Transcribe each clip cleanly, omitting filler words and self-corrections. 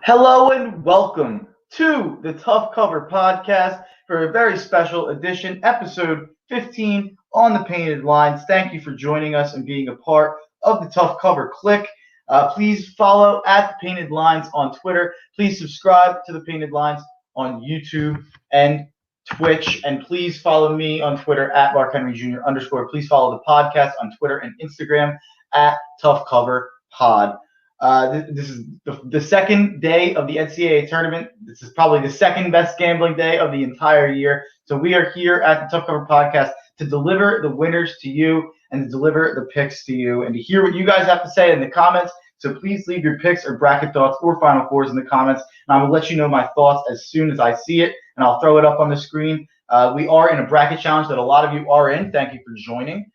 Hello and welcome to the Tough Cover podcast for a very special edition, episode 15 on the Painted Lines. Thank you for joining us and being a part of the Tough Cover clique. Please follow at the Painted Lines on Twitter. Please subscribe to the Painted Lines on YouTube and Twitch. And please follow me on Twitter at Mark Henry Jr. _. Please follow the podcast on Twitter and Instagram at Tough Cover Pod. This is the second day of the NCAA Tournament. This is probably the second best gambling day of the entire year. So we are here at the Tough Cover Podcast to deliver the winners to you and to deliver the picks to you and to hear what you guys have to say in the comments. So please leave your picks or bracket thoughts or Final Fours in the comments, and I will let you know my thoughts as soon as I see it, and I'll throw it up on the screen. We are in a bracket challenge that a lot of you are in. Thank you for joining.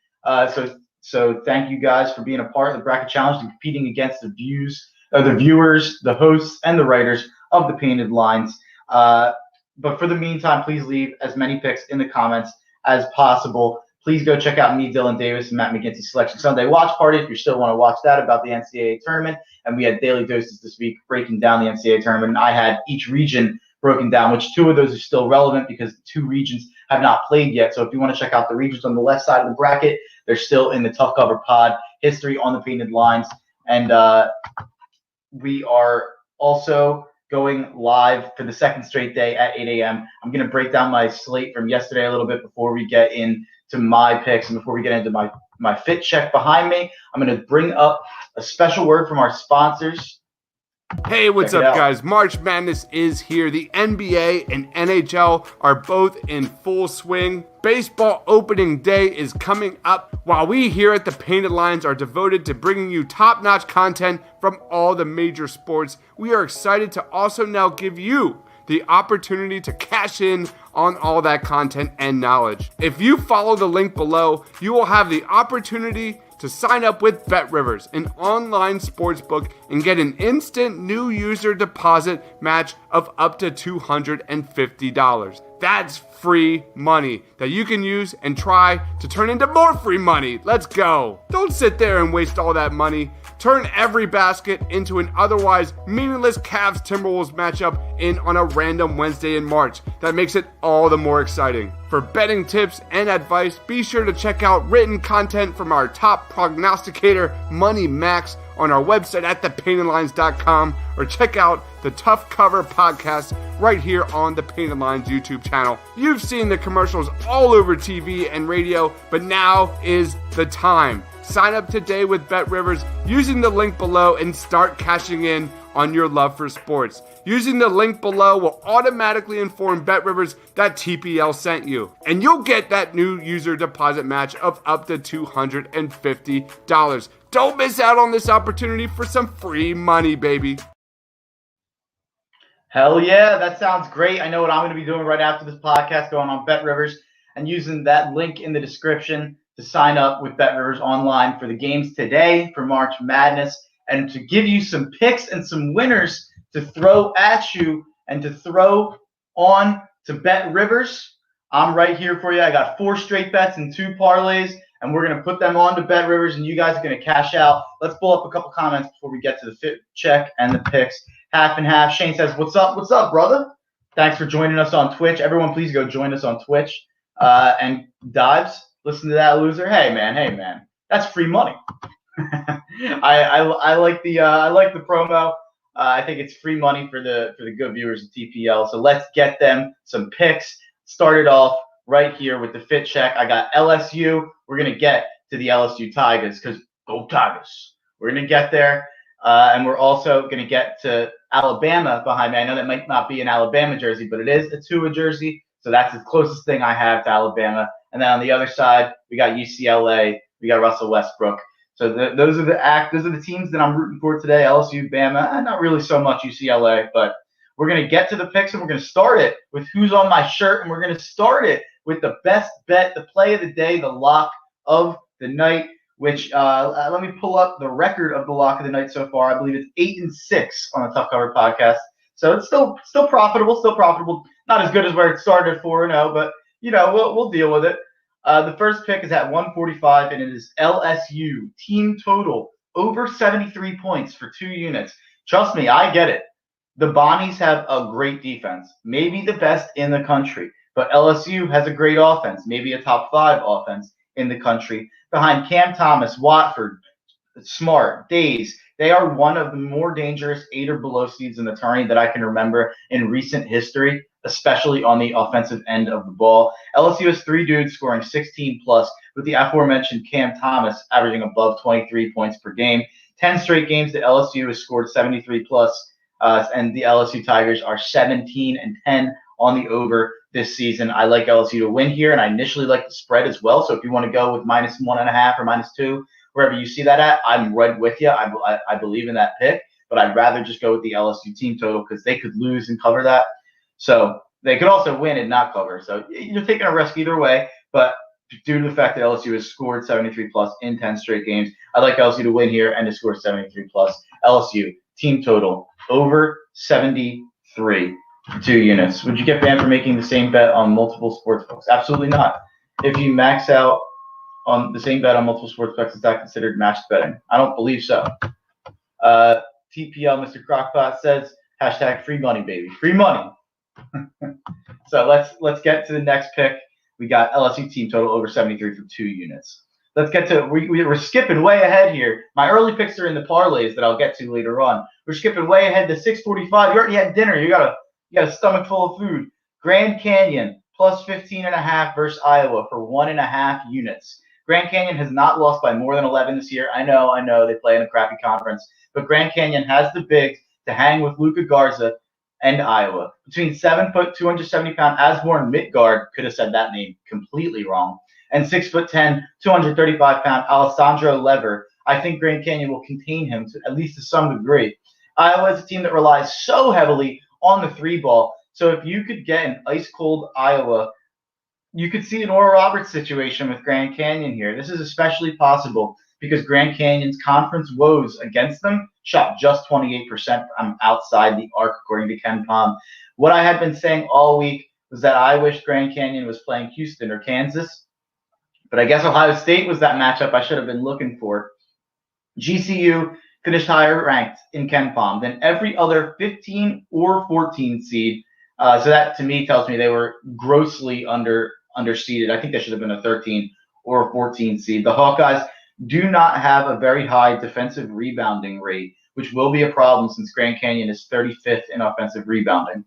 So thank you guys for being a part of the bracket challenge and competing against the viewers, the hosts, and the writers of the Painted Lines. But for the meantime, please leave as many picks in the comments as possible. Please go check out me, Dylan Davis, and Matt McGinty's Selection Sunday Watch Party if you still want to watch that about the NCAA Tournament. And we had daily doses this week breaking down the NCAA Tournament. And I had each region broken down, which two of those are still relevant because the two regions have not played yet. So if you want to check out the regions on the left side of the bracket, they're still in the Tough Cover Pod history on the Painted Lines. And we are also going live for the second straight day at 8 a.m. I'm going to break down my slate from yesterday a little bit before we get into my picks and before we get into my fit check behind me. I'm going to bring up a special word from our sponsors. Hey, what's up, guys? March Madness is here. The NBA and NHL are both in full swing. Baseball opening day is coming up, while we here at the Painted Lines are devoted to bringing you top-notch content from all the major sports. We are excited to also now give you the opportunity to cash in on all that content and knowledge. If you follow the link below, you will have the opportunity to sign up with BetRivers, an online sportsbook, and get an instant new user deposit match of up to $250. That's free money that you can use and try to turn into more free money. Let's go. Don't sit there and waste all that money. Turn every basket into an otherwise meaningless Cavs-Timberwolves matchup in on a random Wednesday in March. That makes it all the more exciting. For betting tips and advice, be sure to check out written content from our top prognosticator, Money Max, on our website at thepaintedlines.com, or check out the Tough Cover podcast right here on the Painted Lines YouTube channel. You've seen the commercials all over TV and radio, but now is the time. Sign up today with BetRivers using the link below and start cashing in on your love for sports. Using the link below will automatically inform BetRivers that TPL sent you, and you'll get that new user deposit match of up to $250. Don't miss out on this opportunity for some free money, baby. Hell yeah, that sounds great. I know what I'm going to be doing right after this podcast, going on BetRivers and using that link in the description to sign up with BetRivers online for the games today for March Madness and to give you some picks and some winners to throw at you and to throw on to BetRivers. I'm right here for you. I got 4 straight bets and 2 parlays, and we're going to put them on to BetRivers, and you guys are going to cash out. Let's pull up a couple comments before we get to the fit check and the picks. Half and half. Shane says, what's up, brother? Thanks for joining us on Twitch. Everyone, please go join us on Twitch. And Dives, listen to that loser. Hey, man. That's free money. I like the promo. I think it's free money for the good viewers of TPL. So let's get them some picks. Started off right here with the fit check. I got LSU. We're gonna get to the LSU Tigers because go Tigers. We're gonna get there, and we're also gonna get to Alabama behind me. I know that might not be an Alabama jersey, but it is a Tua jersey. So that's the closest thing I have to Alabama. And then on the other side, we got UCLA. We got Russell Westbrook. So those are the teams that I'm rooting for today. LSU, Bama, and not really so much UCLA, but we're going to get to the picks, and we're going to start it with who's on my shirt, and we're going to start it with the best bet, the play of the day, the lock of the night, which let me pull up the record of the lock of the night so far. I believe it's 8-6 on the Tough Cover podcast. So it's still profitable. Not as good as where it started 4-0, but we'll deal with it. The first pick is at 145, and it is LSU team total over 73 points for 2 units. Trust me, I get it. The Bonnies have a great defense, maybe the best in the country, but LSU has a great offense, maybe a top 5 offense in the country. Behind Cam Thomas, Watford, Smart, Days, they are one of the more dangerous 8 or below seeds in the tourney that I can remember in recent history, especially on the offensive end of the ball. LSU has 3 dudes scoring 16 plus, with the aforementioned Cam Thomas averaging above 23 points per game. 10 straight games that LSU has scored 73 plus, and the LSU Tigers are 17-10 on the over this season. I like LSU to win here, and I initially like the spread as well. So if you want to go with -1.5 or -2, wherever you see that at, I'm right with you. I believe in that pick, but I'd rather just go with the LSU team total because they could lose and cover that. So they could also win and not cover. So you're taking a risk either way, but due to the fact that LSU has scored 73 plus in 10 straight games, I like LSU to win here and to score 73 plus. LSU team total over 73, 2 units. Would you get banned for making the same bet on multiple sportsbooks? Absolutely not. If you max out on the same bet on multiple sportsbooks, is that considered matched betting? I don't believe so. TPL Mr. Crockpot says hashtag free money, baby. Free money. So let's get to the next pick. We got LSU team total over 73 for 2 units. Let's get to we're skipping way ahead here. My early picks are in the parlays that I'll get to later on. We're skipping way ahead to 6:45. You already had dinner. You got a stomach full of food. Grand Canyon plus 15.5 versus Iowa for 1.5 units. Grand Canyon has not lost by more than 11 this year. I know they play in a crappy conference, but Grand Canyon has the bigs to hang with Luka Garza and Iowa. Between 7 foot, 270-pound Asborn Midgard, could have said that name completely wrong, and 6'10", 235-pound Alessandro Lever, I think Grand Canyon will contain him at least to some degree. Iowa is a team that relies so heavily on the 3 ball. So if you could get an ice-cold Iowa, you could see an Oral Roberts situation with Grand Canyon here. This is especially possible because Grand Canyon's conference woes against them shot just 28% from outside the arc, according to Ken Palm. What I had been saying all week was that I wish Grand Canyon was playing Houston or Kansas, but I guess Ohio State was that matchup I should have been looking for. GCU finished higher ranked in Ken Palm than every other 15 or 14 seed. So that to me tells me they were grossly underseeded. I think they should have been a 13 or a 14 seed. The Hawkeyes do not have a very high defensive rebounding rate, which will be a problem since Grand Canyon is 35th in offensive rebounding.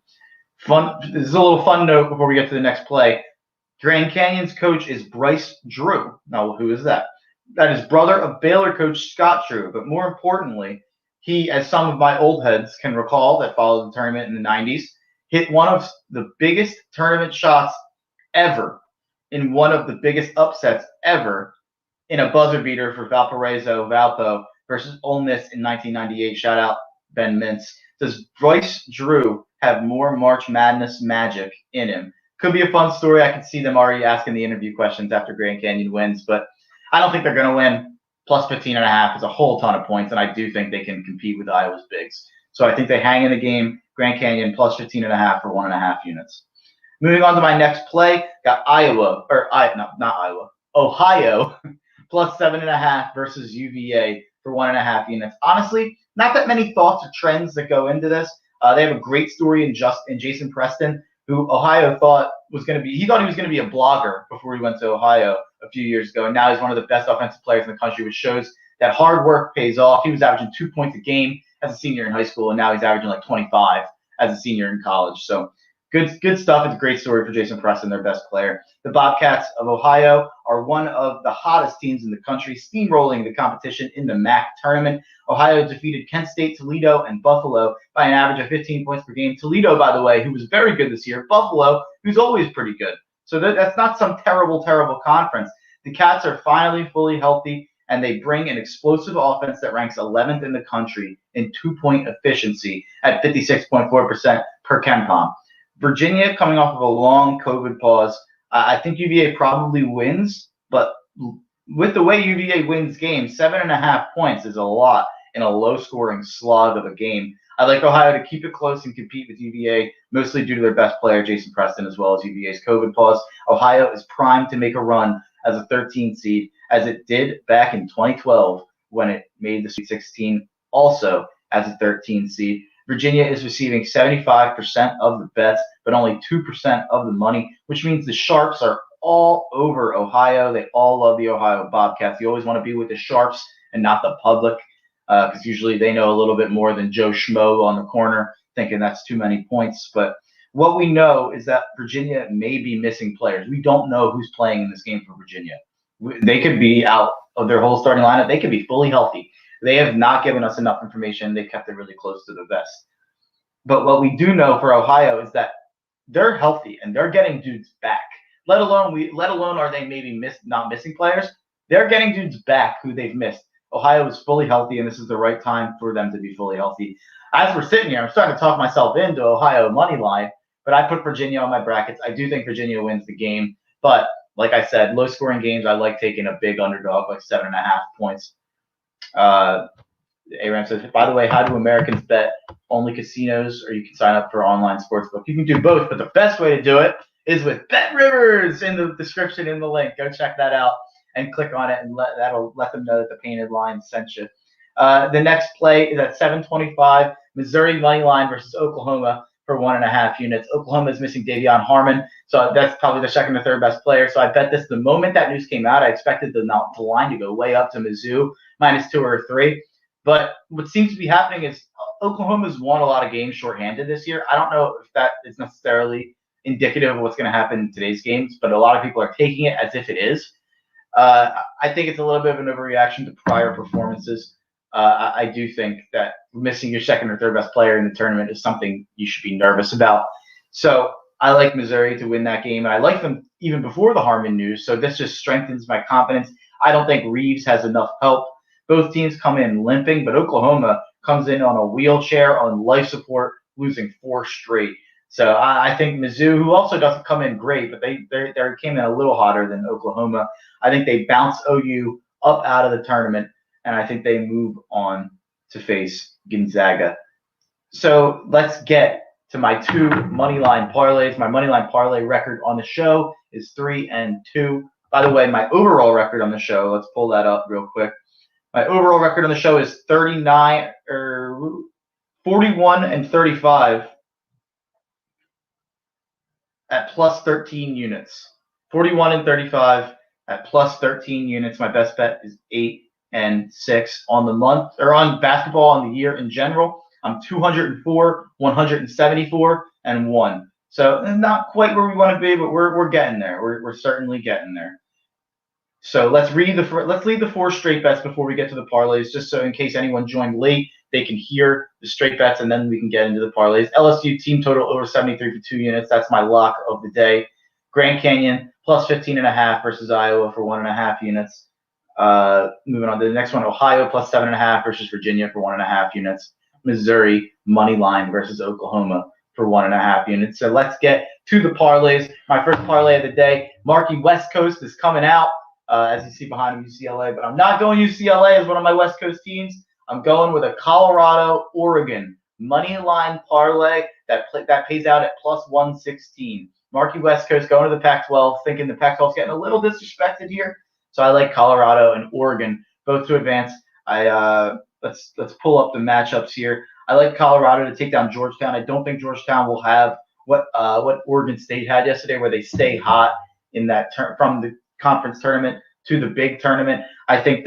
This is a little fun note before we get to the next play. Grand Canyon's coach is Bryce Drew. Now, who is that? That is brother of Baylor coach Scott Drew. But more importantly, he, as some of my old heads can recall that followed the tournament in the 90s, hit one of the biggest tournament shots ever in one of the biggest upsets ever in a buzzer beater for Valpo versus Ole Miss in 1998. Shout out Ben Mintz. Does Bryce Drew have more March Madness magic in him? Could be a fun story. I could see them already asking the interview questions after Grand Canyon wins, but I don't think they're going to win. Plus 15.5 is a whole ton of points, and I do think they can compete with Iowa's bigs. So I think they hang in the game. Grand Canyon plus 15.5 for 1.5 units. Moving on to my next play, got Ohio plus 7.5 versus UVA for 1.5 units. Honestly, not that many thoughts or trends that go into this. They have a great story in Jason Preston, who Ohio thought was going to be. He thought he was going to be a blogger before he went to Ohio a few years ago, and now he's one of the best offensive players in the country, which shows that hard work pays off. He was averaging 2 points a game as a senior in high school, and now he's averaging like 25 as a senior in college. So good stuff. It's a great story for Jason Preston, their best player. The Bobcats of Ohio are one of the hottest teams in the country, steamrolling the competition in the MAC tournament. Ohio defeated Kent State, Toledo, and Buffalo by an average of 15 points per game. Toledo, by the way, who was very good this year. Buffalo, who's always pretty good. So that's not some terrible conference. The Cats are finally fully healthy, and they bring an explosive offense that ranks 11th in the country in 2-point efficiency at 56.4% per KenPom. Virginia, coming off of a long COVID pause, I think UVA probably wins, but with the way UVA wins games, 7.5 points is a lot in a low-scoring slog of a game. I like Ohio to keep it close and compete with UVA, mostly due to their best player, Jason Preston, as well as UVA's COVID pause. Ohio is primed to make a run as a 13 seed, as it did back in 2012 when it made the Sweet 16 also as a 13 seed. Virginia is receiving 75% of the bets, but only 2% of the money, which means the Sharps are all over Ohio. They all love the Ohio Bobcats. You always want to be with the Sharps and not the public, because usually they know a little bit more than Joe Schmo on the corner thinking that's too many points. But what we know is that Virginia may be missing players. We don't know who's playing in this game for Virginia. They could be out of their whole starting lineup. They could be fully healthy. They have not given us enough information. They kept it really close to the vest. But what we do know for Ohio is that they're healthy and they're getting dudes back. Let alone are they maybe not missing players. They're getting dudes back who they've missed. Ohio is fully healthy, and this is the right time for them to be fully healthy. As we're sitting here, I'm starting to talk myself into Ohio money line, but I put Virginia on my brackets. I do think Virginia wins the game, but like I said, low-scoring games, I like taking a big underdog, like 7.5 points. Aram says, by the way, how do Americans bet? Only casinos, or you can sign up for online sportsbook. You can do both, but the best way to do it is with BetRivers in the description in the link. Go check that out and click on it, and that'll let them know that the Painted Line sent you. The next play is at 7:25, Missouri money line versus Oklahoma for 1.5 units. Oklahoma is missing Davion Harmon, so that's probably the second or third best player. So I bet this the moment that news came out. I expected the line to go way up to Mizzou, -2 or 3. But what seems to be happening is Oklahoma's won a lot of games shorthanded this year. I don't know if that is necessarily indicative of what's going to happen in today's games, but a lot of people are taking it as if it is. I think it's a little bit of an overreaction to prior performances. I do think that missing your second or third best player in the tournament is something you should be nervous about. So I like Missouri to win that game, and I like them even before the Harmon news. So this just strengthens my confidence. I don't think Reeves has enough help. Both teams come in limping, but Oklahoma comes in on a wheelchair, on life support, losing 4 straight. So I think Mizzou, who also doesn't come in great, but they came in a little hotter than Oklahoma. I think they bounce OU up out of the tournament, and I think they move on to face Gonzaga. So let's get to my 2 moneyline parlays. My moneyline parlay record on the show is 3-2. By the way, my overall record on the show, let's pull that up real quick. My overall record on the show is 41-35 at plus 13 units. 41-35 at plus 13 units. My best bet is 8-6 on the month, or on basketball on the year in general. I'm 204, 174, and 1. So not quite where we want to be, but we're getting there. We're certainly getting there. So let's lead the 4 straight bets before we get to the parlays, just so in case anyone joined late, they can hear the straight bets, and then we can get into the parlays. LSU team total over 73 for 2 units. That's my lock of the day. Grand Canyon plus 15.5 versus Iowa for 1.5 units. Moving on to the next one, Ohio plus 7.5 versus Virginia for 1.5 units. Missouri money line versus Oklahoma for 1.5 units. So let's get to the parlays. My first parlay of the day, Marky West Coast is coming out. As you see behind him, UCLA, but I'm not going UCLA as one of my West Coast teams. I'm going with a Colorado-Oregon money line parlay that pays out at plus 116. Marky West Coast going to the Pac-12, thinking the Pac-12 is getting a little disrespected here. So I like Colorado and Oregon both to advance. Let's pull up the matchups here. I like Colorado to take down Georgetown. I don't think Georgetown will have what Oregon State had yesterday, where they stay hot in that from the conference tournament to the big tournament. I think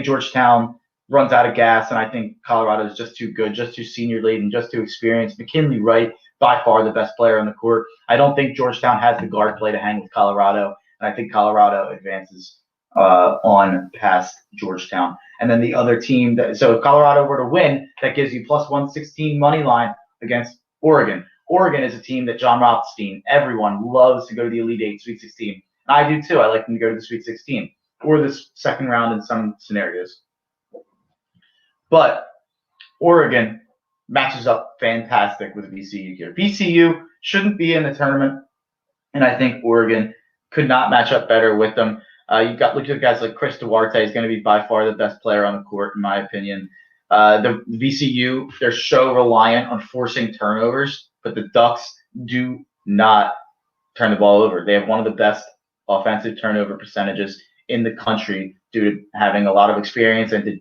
Georgetown runs out of gas, and I think Colorado is just too good, just too senior laden, just too experienced. McKinley Wright, by far the best player on the court. I don't think Georgetown has the guard play to hang with Colorado, and I think Colorado advances on past Georgetown. And then the other team, so if Colorado were to win, that gives you plus 116 money line against Oregon. Oregon is a team that John Rothstein, everyone loves to go to the Elite Eight, Sweet 16. I do too. I like them to go to the Sweet 16 or the second round in some scenarios. But Oregon matches up fantastic with VCU here. VCU shouldn't be in the tournament, and I think Oregon could not match up better with them. Look at guys like Chris Duarte is going to be by far the best player on the court, in my opinion. The VCU, they're so reliant on forcing turnovers, but the Ducks do not turn the ball over. They have one of the best offensive turnover percentages in the country due to having a lot of experience and to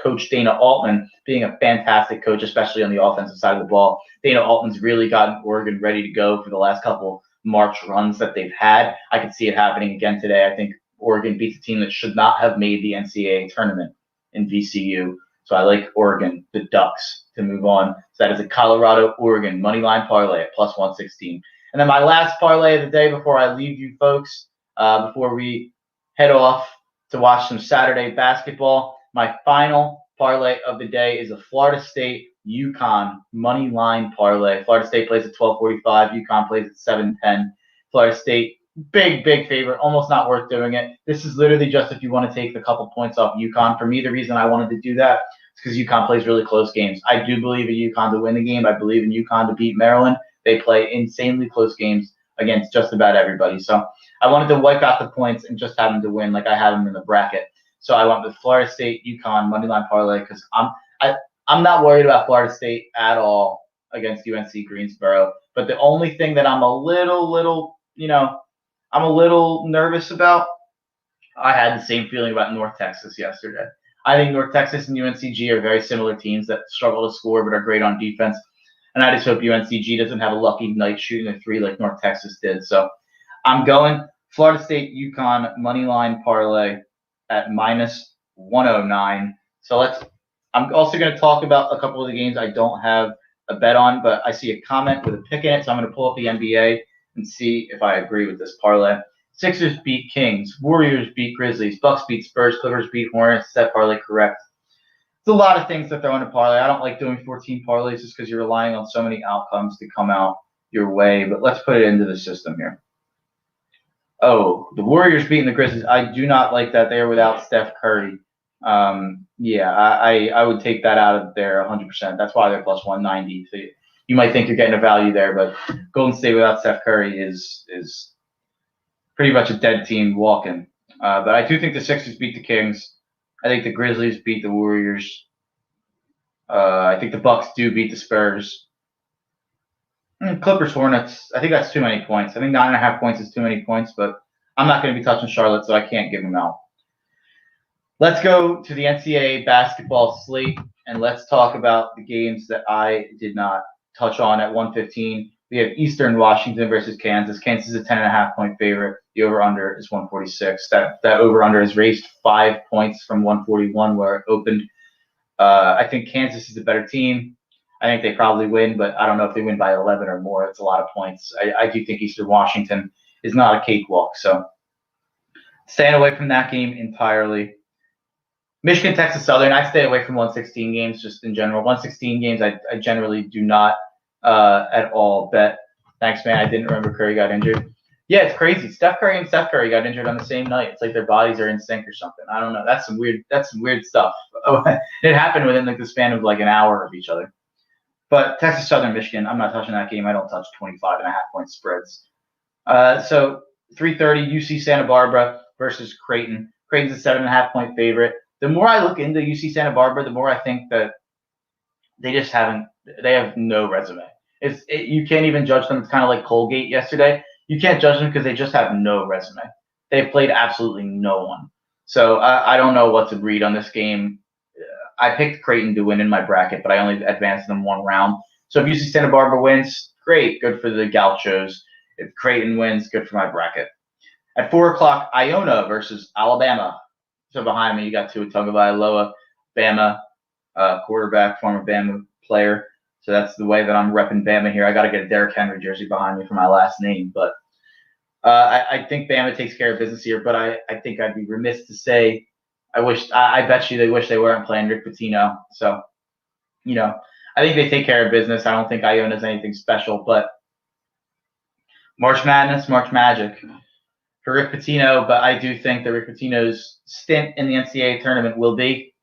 coach Dana Altman being a fantastic coach, especially on the offensive side of the ball. Dana Altman's really gotten Oregon ready to go for the last couple March runs that they've had. I could see it happening again today. I think Oregon beats a team that should not have made the NCAA tournament in VCU. So I like Oregon, the Ducks, to move on. So that is a Colorado-Oregon money line parlay at plus 116. And then my last parlay of the day before I leave you folks, before we head off to watch some Saturday basketball, my final parlay of the day is a Florida State-UConn money line parlay. Florida State plays at 12:45. UConn plays at 7:10. Florida State, big favorite, almost not worth doing it. This is literally just if you want to take the couple points off UConn. For me, the reason I wanted to do that is because UConn plays really close games. I do believe in UConn to win the game. I believe in UConn to beat Maryland. They play insanely close games against just about everybody. So I wanted to wipe out the points and just have them to win like I had them in the bracket. So I went with Florida State, UConn, moneyline parlay because I'm not worried about Florida State at all against UNC Greensboro. But the only thing that I'm a little nervous about, I had the same feeling about North Texas yesterday. I think North Texas and UNCG are very similar teams that struggle to score but are great on defense. And I just hope UNCG doesn't have a lucky night shooting a three like North Texas did. So I'm going Florida State, UConn, moneyline parlay at minus 109. So I'm also going to talk about a couple of the games I don't have a bet on, but I see a comment with a pick in it. So I'm going to pull up the NBA and see if I agree with this parlay. Sixers beat Kings. Warriors beat Grizzlies. Bucks beat Spurs. Clippers beat Hornets. Set parlay correct. It's a lot of things to throw in a parlay. I don't like doing 14 parlays just because you're relying on so many outcomes to come out your way. But let's put it into the system here. Oh, the Warriors beating the Grizzlies. I do not like that. They are without Steph Curry. I would take that out of there 100%. That's why they're plus 190. So you might think you're getting a value there, but Golden State without Steph Curry is pretty much a dead team walking. But I do think the Sixers beat the Kings. I think the Grizzlies beat the Warriors. I think the Bucks do beat the Spurs. Clippers, Hornets. I think that's too many points. I think 9.5 points is too many points, but I'm not going to be touching Charlotte, so I can't give them out. Let's go to the NCAA basketball slate, and let's talk about the games that I did not touch on at 1:15. We have Eastern Washington versus Kansas. Kansas is a 10.5-point favorite. The over-under is 146. That over-under has raised 5 points from 141 where it opened. I think Kansas is a better team. I think they probably win, but I don't know if they win by 11 or more. It's a lot of points. I do think Eastern Washington is not a cakewalk. So staying away from that game entirely. Michigan, Texas Southern. I stay away from 116 games just in general. 116 games I generally do not at all bet. Thanks, man. I didn't remember Curry got injured. Yeah, it's crazy. Steph Curry and Steph Curry got injured on the same night. It's like their bodies are in sync or something. I don't know. That's some weird stuff. It happened within like the span of like an hour of each other. But Texas Southern, Michigan, I'm not touching that game. I don't touch 25.5-point spreads. So 3:30, UC Santa Barbara versus Creighton. Creighton's a 7.5-point favorite. The more I look into UC Santa Barbara, the more I think that they have no resume. You can't even judge them. It's kind of like Colgate yesterday. You can't judge them because they just have no resume. They've played absolutely no one. So I don't know what to read on this game. I picked Creighton to win in my bracket, but I only advanced them one round. So if UC Santa Barbara wins, great, good for the Gauchos. If Creighton wins, good for my bracket. At 4 o'clock, Iona versus Alabama. So behind me, you got Tua Tagovailoa, Bama quarterback, former Bama player. So that's the way that I'm repping Bama here. I got to get a Derrick Henry jersey behind me for my last name. But I think Bama takes care of business here. But I think I'd be remiss to say I bet you they wish they weren't playing Rick Pitino. So, I think they take care of business. I don't think Iona's anything special. But March Madness, March Magic for Rick Pitino. But I do think that Rick Pitino's stint in the NCAA tournament will be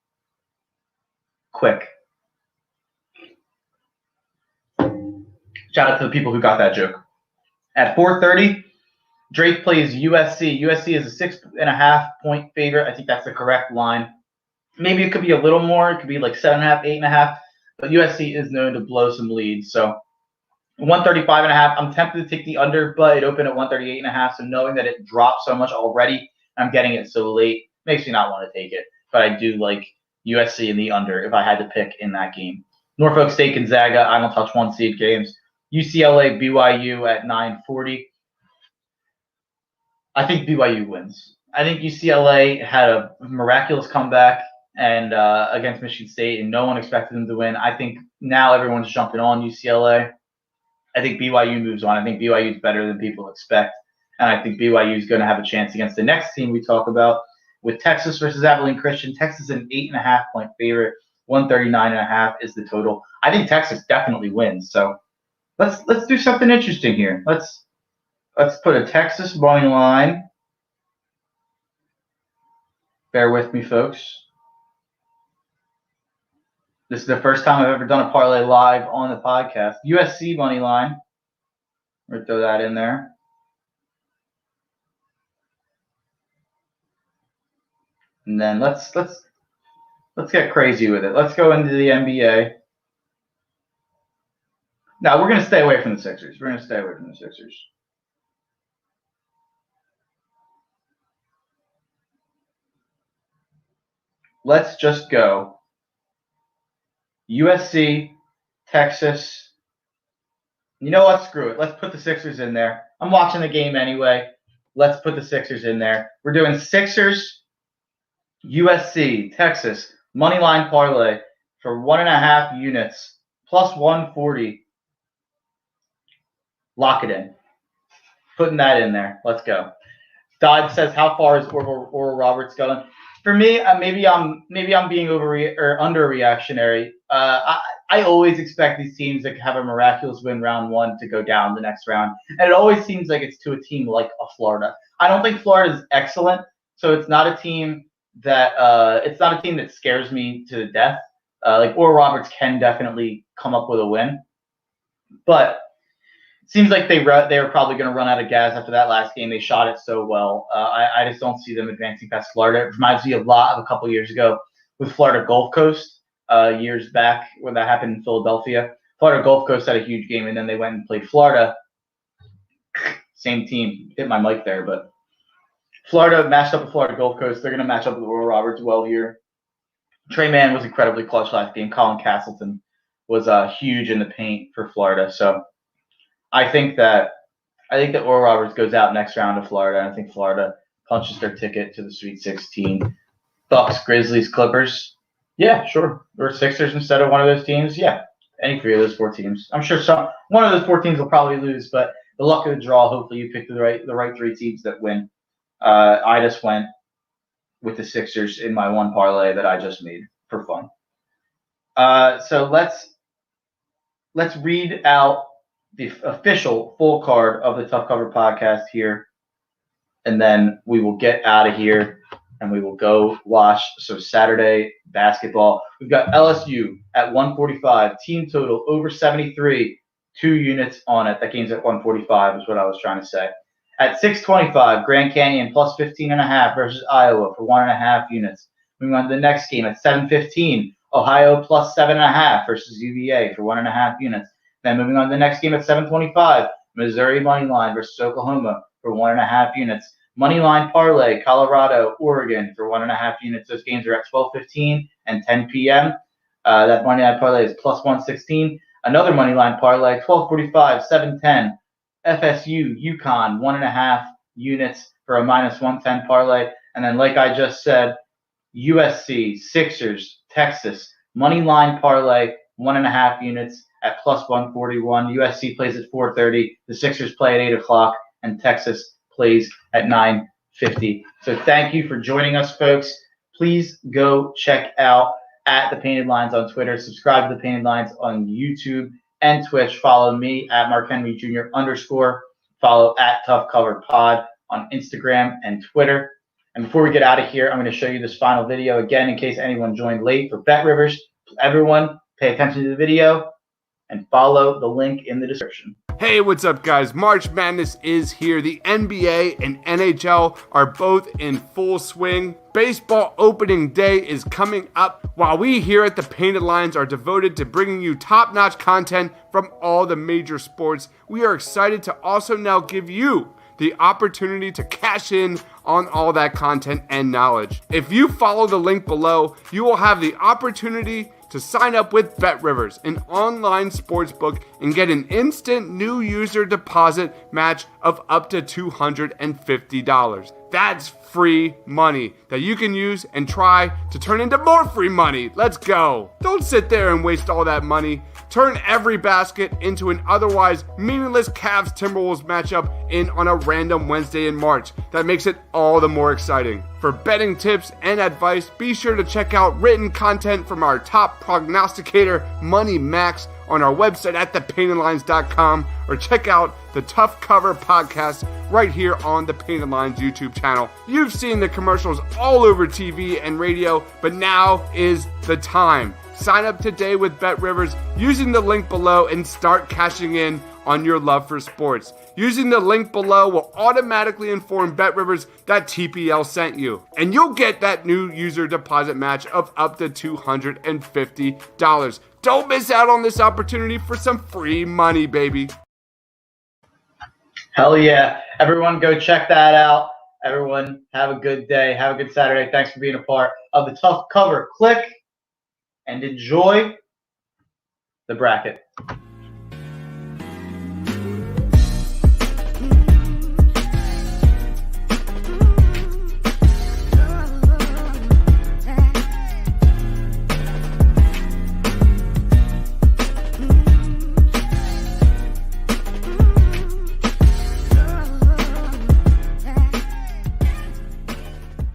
quick. Shout out to the people who got that joke. At 4:30, Drake plays USC. USC is a 6.5-point favorite. I think that's the correct line. Maybe it could be a little more. It could be like 7.5, 8.5. But USC is known to blow some leads. So 135.5. I'm tempted to take the under, but it opened at 138.5. So knowing that it dropped so much already, I'm getting it so late makes me not want to take it. But I do like USC in the under if I had to pick in that game. Norfolk State, Gonzaga, I don't touch 1 seed games. UCLA, BYU at 940. I think BYU wins. I think UCLA had a miraculous comeback and against Michigan State, and no one expected them to win. I think now everyone's jumping on UCLA. I think BYU moves on. I think BYU is better than people expect, and I think BYU is going to have a chance against the next team we talk about with Texas versus Abilene Christian. Texas is an 8.5-point favorite. 139.5 is the total. I think Texas definitely wins. So let's do something interesting here. Let's put a Texas money line. Bear with me, folks. This is the first time I've ever done a parlay live on the podcast. USC money line. We're gonna throw that in there. And then let's get crazy with it. Let's go into the NBA. Now we're gonna stay away from the Sixers. Let's just go USC, Texas. You know what? Screw it. Let's put the Sixers in there. I'm watching the game anyway. Let's put the Sixers in there. We're doing Sixers, USC, Texas, money line parlay for 1.5 units, plus 140. Lock it in. Putting that in there. Let's go. Dodd says, how far is Oral Roberts going? For me, maybe I'm being underreactionary. I always expect these teams that have a miraculous win round one to go down the next round, and it always seems like it's to a team like a Florida. I don't think Florida is excellent, so it's not a team that scares me to death. Like Oral Roberts can definitely come up with a win, but it seems like they were probably going to run out of gas after that last game. They shot it so well. I just don't see them advancing past Florida. It reminds me a lot of a couple years ago with Florida Gulf Coast years back when that happened in Philadelphia. Florida Gulf Coast had a huge game, and then they went and played Florida. Same team. Hit my mic there, but Florida matched up with Florida Gulf Coast. They're going to match up with Oral Roberts well here. Trey Mann was incredibly clutch last game. Colin Castleton was huge in the paint for Florida. So I think that Oral Roberts goes out next round to Florida. And I think Florida punches their ticket to the Sweet 16. Bucks, Grizzlies, Clippers. Yeah, sure. Or Sixers instead of one of those teams. Yeah, any three of those 4 teams. I'm sure one of those 4 teams will probably lose, but the luck of the draw. Hopefully, you pick the right 3 teams that win. I just went with the Sixers in my one parlay that I just made for fun. So let's read out the official full card of the Tough Cover podcast here, and then we will get out of here and we will go watch some Saturday basketball. We've got LSU at 145, team total over 73, 2 units on it. That game's at 145 is what I was trying to say. At 625, Grand Canyon plus 15.5 versus Iowa for 1.5 units. Moving on to the next game at 7:15, Ohio plus 7.5 versus UVA for 1.5 units. Then moving on to the next game at 7:25, Missouri money line versus Oklahoma for 1.5 units. Money line parlay, Colorado, Oregon for 1.5 units. Those games are at 12:15 and 10 p.m. That money line parlay is plus 116. Another money line parlay, 12:45, 7:10. FSU, UConn, 1.5 units for a minus 110 parlay. And then, like I just said, USC, Sixers, Texas, money line parlay, 1.5 units at plus 141. USC plays at 4:30. The Sixers play at 8 o'clock, and Texas plays at 9:50. So thank you for joining us, folks. Please go check out at The Painted Lines on Twitter. Subscribe to The Painted Lines on YouTube and Twitch. Follow me at Mark Henry Jr. _. Follow at Tough Cover Pod on Instagram and Twitter. And before we get out of here, I'm going to show you this final video again in case anyone joined late for BetRivers. Everyone, pay attention to the video and follow the link in the description. Hey, what's up, guys? March Madness is here. The NBA and NHL are both in full swing. Baseball opening day is coming up, while we here at The Painted Lines are devoted to bringing you top-notch content from all the major sports. We are excited to also now give you the opportunity to cash in on all that content and knowledge. If you follow the link below, you will have the opportunity to sign up with BetRivers, an online sportsbook, and get an instant new user deposit match of up to $250. That's free money that you can use and try to turn into more free money. Let's go. Don't sit there and waste all that money. Turn every basket into an otherwise meaningless Cavs-Timberwolves matchup on a random Wednesday in March. That makes it all the more exciting. For betting tips and advice, be sure to check out written content from our top prognosticator, Money Max, on our website at thepaintedlines.com, or check out the Tough Cover podcast right here on the Painted Lines YouTube channel. You've seen the commercials all over TV and radio, but now is the time. Sign up today with BetRivers using the link below and start cashing in on your love for sports. Using the link below will automatically inform BetRivers that TPL sent you, and you'll get that new user deposit match of up to $250. Don't miss out on this opportunity for some free money, baby. Hell yeah. Everyone go check that out. Everyone have a good day. Have a good Saturday. Thanks for being a part of the Tough Cover. Click and enjoy the bracket.